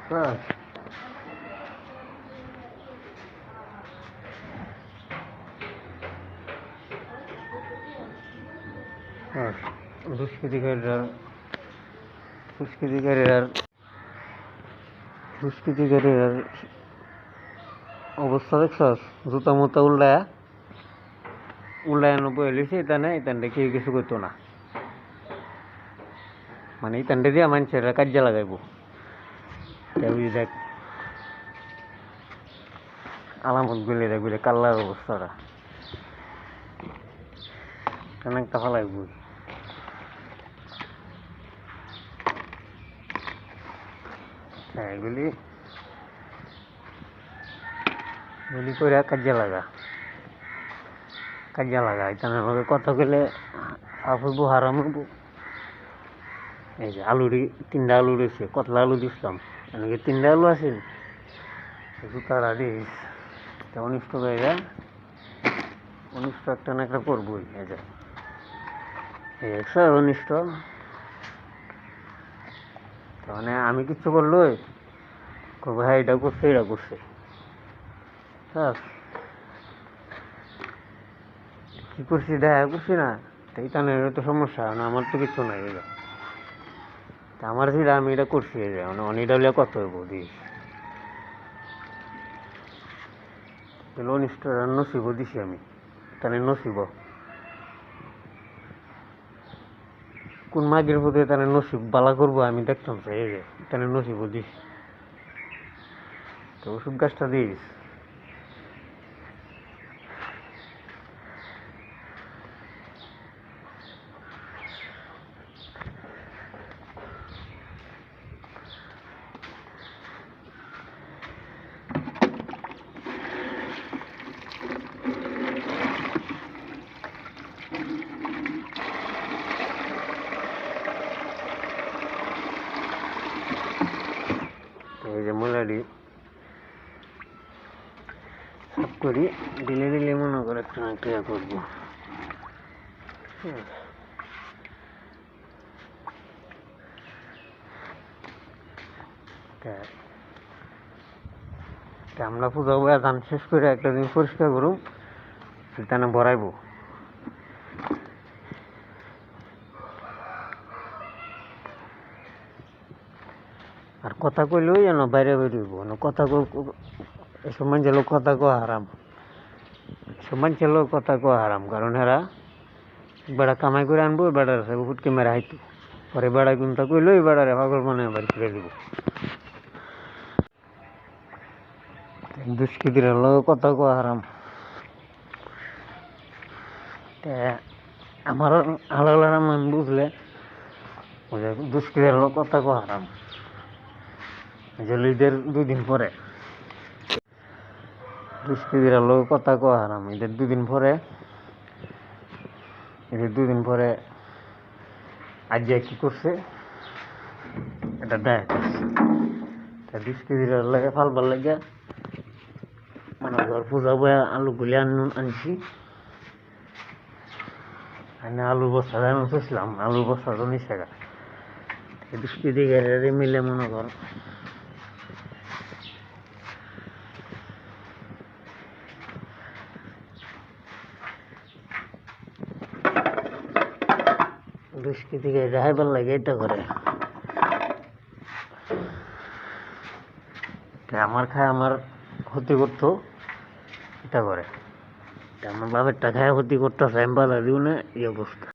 হ্যাঁ হ্যাঁ দুষ্কৃতিকারীরা দুষ্কৃতিকারীরা দুষ্কৃতিকারীরা অবস্থা দেখছস, জুতা মুতা উল্লায় বয়ে লিছে ইতানটা কেউ কিছু করতো না, মানে ইতানটা দিয়া মানুষের কাজে লাগাইবো। দেখ আলামত গুলি দেখ বুঝে কাল্লার অবস্থাটা কেন একটা ফালাই বই এগুলি গুলি করে কাজে লাগা ইতানের লগে কথা কইলে সাফ হইব, হারাম হইব। এই যে তিনটা আলু রয়েছে, কতলা আলু দিছিলাম, এনেকে তিনটা আলু আছে, জুতারা দিস অনিষ্ট হয়ে যায়, অনিষ্ট একটা না একটা করবই। এই যে একশো অনিষ্ট, মানে আমি কিচ্ছু করলোই করবো, হ্যাঁ এটা করছে হ্যাঁ কি করছি দেখা করছি না, তাই তানের তো সমস্যা না, আমার তো কিছু নাই। এটা আমার যেটা আমি এটা করছি, এই যে অনিটা হলে কত হইব দিস অনিষ্ট নসিব দিছি আমি, তাহলে নসিব কোন মাগের প্রতি তাহলে নসিব বালা করবো আমি দেখতাম চাই, এই যে তাহলে নসিব দিস তো ওষুধ গাছটা দিস। এই যে মূলাটি সব করি দিলে মনে করে একটা করবো। আমরা পূজা বয়া ধান শেষ করে একটা দিন পরিষ্কার করুম, তানে ভরাইবো। আর কথা কইলেও যেন বাইরে বেরোইব না, কথা এসব মানুষের লোক কথা কোয়া হারাম, সব মানুষের লোক কথা কোয়া হারাম, কারণ এরা বেড়া কামাই করে আনবো, বেড়ার হুটকে মেরে হাইতো, পরে বেড়া গুনটা কইলো বেড়ারে পাগল মানে বাড়ি ফিরে দিব। দুষ্কৃতির লোক কথা কোয়া হারাম, আমার হালাল হারাম আমি বুঝলে দুষ্কৃতির লোক কথা কোয়া হারাম। ঈদের 2 দিন পরে দুষ্কৃতির লোক কথা কোয়া হারাম, ঈদের 2 দিন পরে আজ কি করছে এটা দেখ, দুষ্কৃতির লাগে ফালবার লাগে মানে ঘর পূজা বয়া আলু গুলি আনছি, আলুর বস্তা চাইছিলাম, আলুর বস্তা তো নিচ্ছে গা, দুষ্কৃতি মিলে মনে কর দুষ্কৃতিকে রাহাইবার লাগে এটা করে, আমার খায় আমার ক্ষতি করতো এটা করে, আমার বাপেরটা খায় ক্ষতি করতেছে, আমি বাধা দিও না, এই অবস্থা।